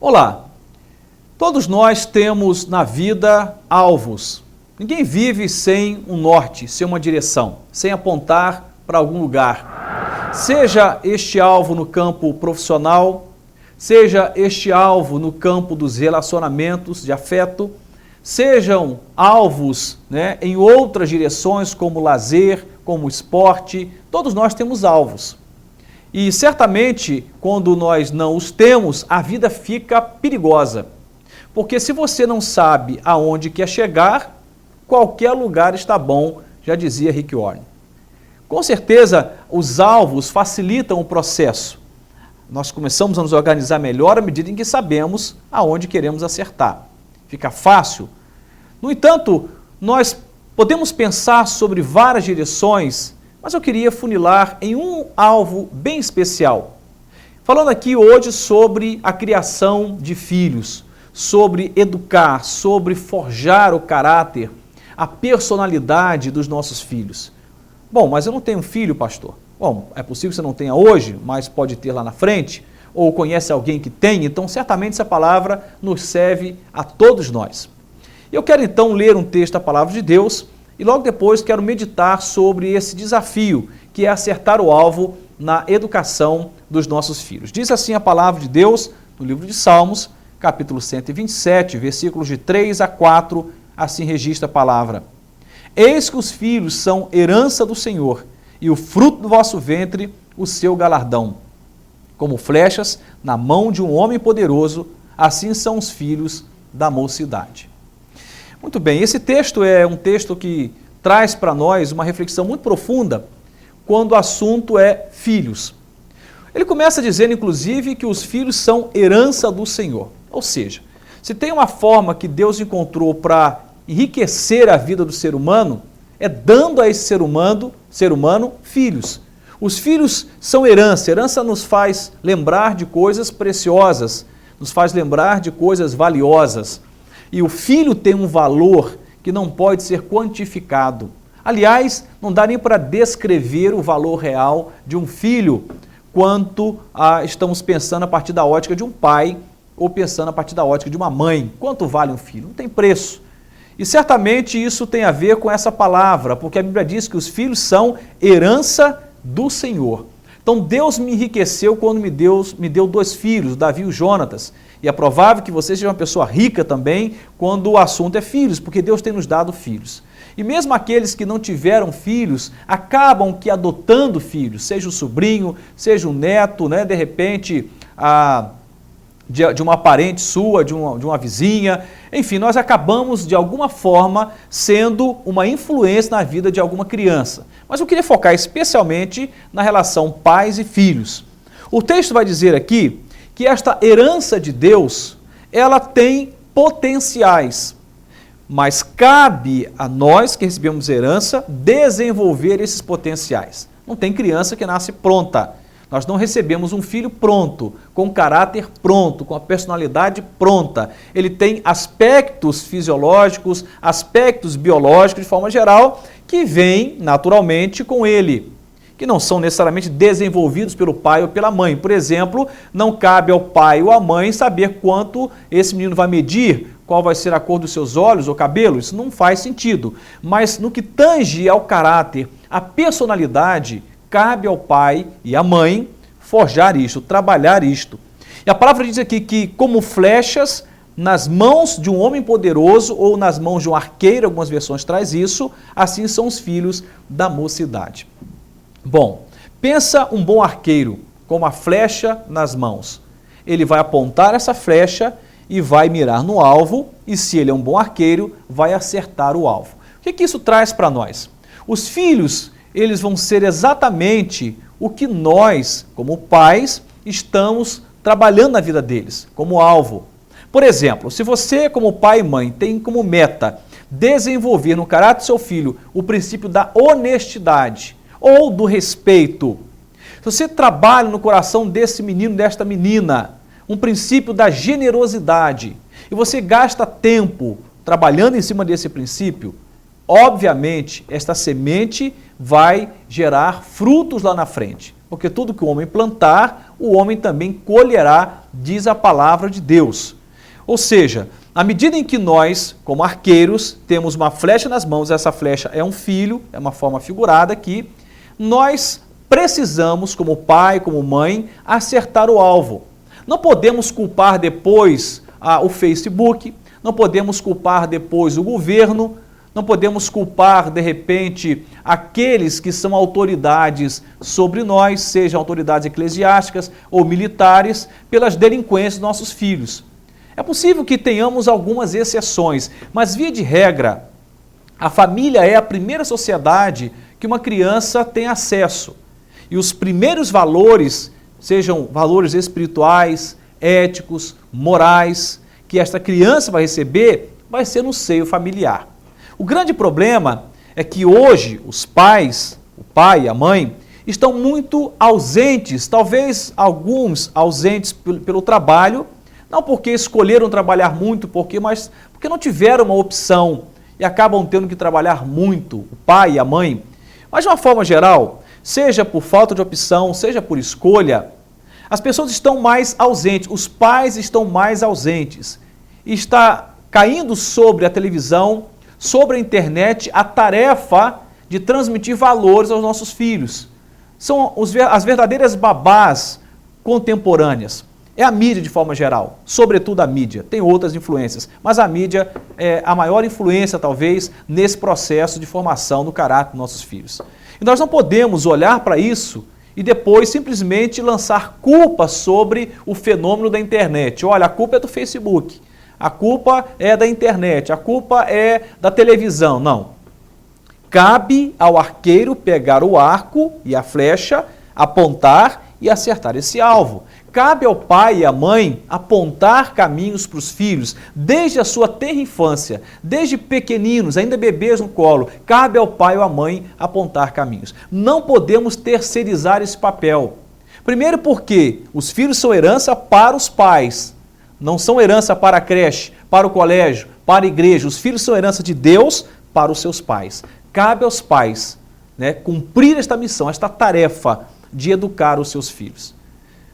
Olá, todos nós temos na vida alvos. Ninguém vive sem um norte, sem uma direção, sem apontar para algum lugar. Seja este alvo no campo profissional, seja este alvo no campo dos relacionamentos de afeto, sejam alvos em outras direções como lazer, como esporte, todos nós temos alvos. E certamente, quando nós não os temos, a vida fica perigosa. Porque se você não sabe aonde quer chegar, qualquer lugar está bom, já dizia Rick Warren. Com certeza, os alvos facilitam o processo. Nós começamos a nos organizar melhor à medida em que sabemos aonde queremos acertar. Fica fácil. No entanto, nós podemos pensar sobre várias direções, mas eu queria funilar em um alvo bem especial. Falando aqui hoje sobre a criação de filhos, sobre educar, sobre forjar o caráter, a personalidade dos nossos filhos. Bom, mas eu não tenho filho, pastor. Bom, é possível que você não tenha hoje, mas pode ter lá na frente, ou conhece alguém que tem, então certamente essa palavra nos serve a todos nós. Eu quero então ler um texto da palavra de Deus e logo depois quero meditar sobre esse desafio, que é acertar o alvo na educação dos nossos filhos. Diz assim a palavra de Deus no livro de Salmos, capítulo 127, versículos de 3 a 4, assim registra a palavra. Eis que os filhos são herança do Senhor, e o fruto do vosso ventre, o seu galardão. Como flechas na mão de um homem poderoso, assim são os filhos da mocidade. Muito bem, esse texto é um texto que traz para nós uma reflexão muito profunda quando o assunto é filhos. Ele começa dizendo, inclusive, que os filhos são herança do Senhor. Ou seja, se tem uma forma que Deus encontrou para enriquecer a vida do ser humano, é dando a esse ser humano filhos. Os filhos são herança. Herança nos faz lembrar de coisas preciosas, nos faz lembrar de coisas valiosas. E o filho tem um valor que não pode ser quantificado. Aliás, não dá nem para descrever o valor real de um filho, quanto estamos pensando a partir da ótica de um pai ou pensando a partir da ótica de uma mãe. Quanto vale um filho? Não tem preço. E certamente isso tem a ver com essa palavra, porque a Bíblia diz que os filhos são herança do Senhor. Então Deus me enriqueceu quando me deu 2 filhos, Davi e o Jonatas. E é provável que você seja uma pessoa rica também quando o assunto é filhos, porque Deus tem nos dado filhos. E mesmo aqueles que não tiveram filhos, acabam que adotando filhos, seja o sobrinho, seja o neto, de repente de uma parente sua, de uma vizinha. Enfim, nós acabamos de alguma forma sendo uma influência na vida de alguma criança. Mas eu queria focar especialmente na relação pais e filhos. O texto vai dizer aqui que esta herança de Deus, ela tem potenciais, mas cabe a nós que recebemos herança desenvolver esses potenciais. Não tem criança que nasce pronta. Nós não recebemos um filho pronto, com caráter pronto, com a personalidade pronta. Ele tem aspectos fisiológicos, aspectos biológicos, de forma geral, que vêm naturalmente com ele, que não são necessariamente desenvolvidos pelo pai ou pela mãe. Por exemplo, não cabe ao pai ou à mãe saber quanto esse menino vai medir, qual vai ser a cor dos seus olhos ou cabelo, isso não faz sentido. Mas no que tange ao caráter, à personalidade, cabe ao pai e à mãe forjar isto, trabalhar isto. E a palavra diz aqui que como flechas nas mãos de um homem poderoso ou nas mãos de um arqueiro, algumas versões traz isso, assim são os filhos da mocidade. Bom, pensa um bom arqueiro com uma flecha nas mãos. Ele vai apontar essa flecha e vai mirar no alvo, e se ele é um bom arqueiro, vai acertar o alvo. O que isso traz para nós? Os filhos, eles vão ser exatamente o que nós, como pais, estamos trabalhando na vida deles, como alvo. Por exemplo, se você, como pai e mãe, tem como meta desenvolver no caráter do seu filho o princípio da honestidade ou do respeito, se você trabalha no coração desse menino, desta menina, um princípio da generosidade, e você gasta tempo trabalhando em cima desse princípio, obviamente, esta semente vai gerar frutos lá na frente. Porque tudo que o homem plantar, o homem também colherá, diz a palavra de Deus. Ou seja, à medida em que nós, como arqueiros, temos uma flecha nas mãos, essa flecha é um filho, é uma forma figurada aqui, nós precisamos, como pai, como mãe, acertar o alvo. Não podemos culpar depois o Facebook, não podemos culpar depois o governo, não podemos culpar, de repente, aqueles que são autoridades sobre nós, sejam autoridades eclesiásticas ou militares, pelas delinquências dos nossos filhos. É possível que tenhamos algumas exceções, mas, via de regra, a família é a primeira sociedade que uma criança tem acesso. E os primeiros valores, sejam valores espirituais, éticos, morais, que esta criança vai receber, vai ser no seio familiar. O grande problema é que hoje os pais, o pai e a mãe, estão muito ausentes, talvez alguns ausentes pelo trabalho, não porque escolheram trabalhar muito, mas porque não tiveram uma opção e acabam tendo que trabalhar muito, o pai e a mãe. Mas de uma forma geral, seja por falta de opção, seja por escolha, as pessoas estão mais ausentes, os pais estão mais ausentes. E está caindo sobre a televisão, sobre a internet, a tarefa de transmitir valores aos nossos filhos. São as verdadeiras babás contemporâneas. É a mídia de forma geral, sobretudo a mídia. Tem outras influências, mas a mídia é a maior influência, talvez, nesse processo de formação do caráter dos nossos filhos. E nós não podemos olhar para isso e depois simplesmente lançar culpa sobre o fenômeno da internet. Olha, a culpa é do Facebook. A culpa é da internet, a culpa é da televisão. Não. Cabe ao arqueiro pegar o arco e a flecha, apontar e acertar esse alvo. Cabe ao pai e à mãe apontar caminhos para os filhos, desde a sua tenra infância, desde pequeninos, ainda bebês no colo. Cabe ao pai ou à mãe apontar caminhos. Não podemos terceirizar esse papel. Primeiro porque os filhos são herança para os pais. Não são herança para a creche, para o colégio, para a igreja. Os filhos são herança de Deus para os seus pais. Cabe aos pais, cumprir esta missão, esta tarefa de educar os seus filhos.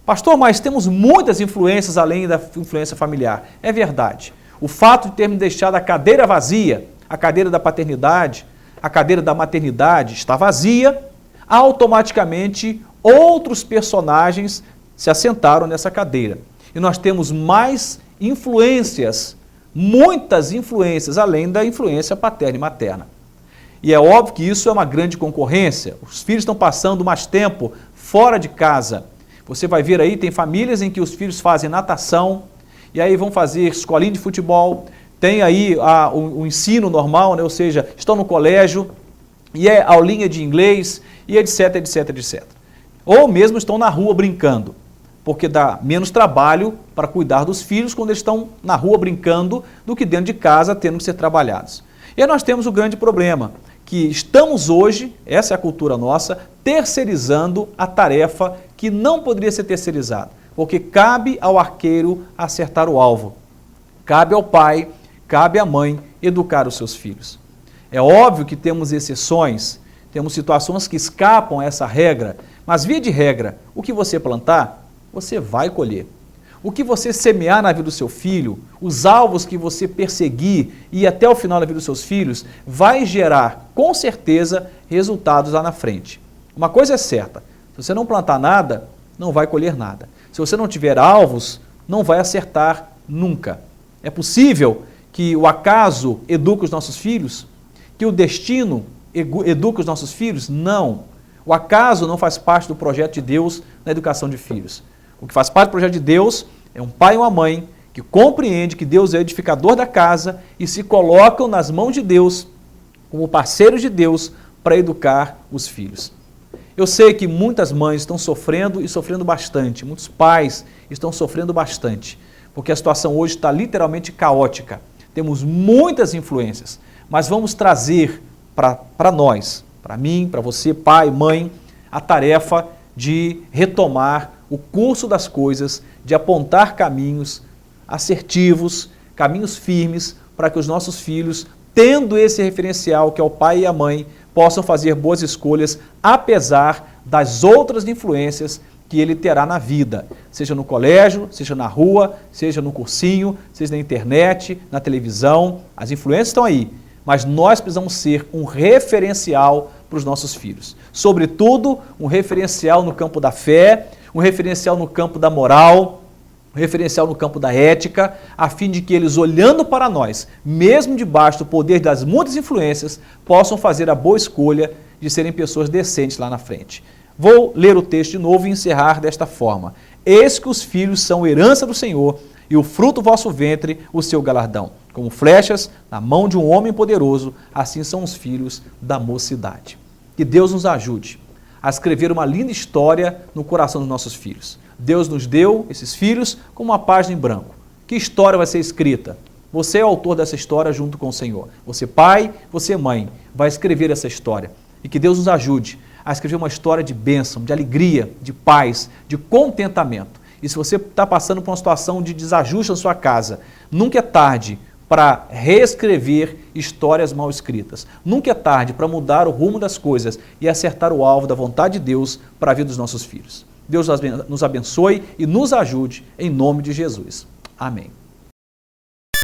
Pastor, mas temos muitas influências além da influência familiar. É verdade. O fato de termos deixado a cadeira vazia, a cadeira da paternidade, a cadeira da maternidade está vazia, automaticamente outros personagens se assentaram nessa cadeira. E nós temos mais influências, muitas influências, além da influência paterna e materna. E é óbvio que isso é uma grande concorrência. Os filhos estão passando mais tempo fora de casa. Você vai ver aí, tem famílias em que os filhos fazem natação, e aí vão fazer escolinha de futebol, tem aí o ensino normal, ou seja, estão no colégio, e é aulinha de inglês, e etc, etc, etc. Ou mesmo estão na rua brincando, porque dá menos trabalho para cuidar dos filhos quando eles estão na rua brincando do que dentro de casa tendo que ser trabalhados. E aí nós temos o grande problema, que estamos hoje, essa é a cultura nossa, terceirizando a tarefa que não poderia ser terceirizada, porque cabe ao arqueiro acertar o alvo, cabe ao pai, cabe à mãe educar os seus filhos. É óbvio que temos exceções, temos situações que escapam a essa regra, mas via de regra, o que você plantar, você vai colher. O que você semear na vida do seu filho, os alvos que você perseguir e ir até o final da vida dos seus filhos, vai gerar, com certeza, resultados lá na frente. Uma coisa é certa, se você não plantar nada, não vai colher nada. Se você não tiver alvos, não vai acertar nunca. É possível que o acaso eduque os nossos filhos? Que o destino eduque os nossos filhos? Não. O acaso não faz parte do projeto de Deus na educação de filhos. O que faz parte do projeto de Deus é um pai e uma mãe que compreende que Deus é o edificador da casa e se colocam nas mãos de Deus como parceiros de Deus para educar os filhos. Eu sei que muitas mães estão sofrendo e sofrendo bastante, muitos pais estão sofrendo bastante, porque a situação hoje está literalmente caótica. Temos muitas influências, mas vamos trazer para nós, para mim, para você, pai, mãe, a tarefa de retomar o curso das coisas, de apontar caminhos assertivos, caminhos firmes, para que os nossos filhos, tendo esse referencial que é o pai e a mãe, possam fazer boas escolhas, apesar das outras influências que ele terá na vida, seja no colégio, seja na rua, seja no cursinho, seja na internet, na televisão. As influências estão aí, mas nós precisamos ser um referencial para os nossos filhos. Sobretudo, um referencial no campo da fé, um referencial no campo da moral, um referencial no campo da ética, a fim de que eles, olhando para nós, mesmo debaixo do poder das muitas influências, possam fazer a boa escolha de serem pessoas decentes lá na frente. Vou ler o texto de novo e encerrar desta forma. Eis que os filhos são herança do Senhor, e o fruto do vosso ventre, o seu galardão. Como flechas na mão de um homem poderoso, assim são os filhos da mocidade. Que Deus nos ajude a escrever uma linda história no coração dos nossos filhos. Deus nos deu esses filhos como uma página em branco. Que história vai ser escrita? Você é o autor dessa história junto com o Senhor. Você pai, você mãe, vai escrever essa história. E que Deus nos ajude a escrever uma história de bênção, de alegria, de paz, de contentamento. E se você está passando por uma situação de desajuste na sua casa, nunca é tarde para reescrever histórias mal escritas. Nunca é tarde para mudar o rumo das coisas e acertar o alvo da vontade de Deus para a vida dos nossos filhos. Deus nos abençoe e nos ajude em nome de Jesus. Amém.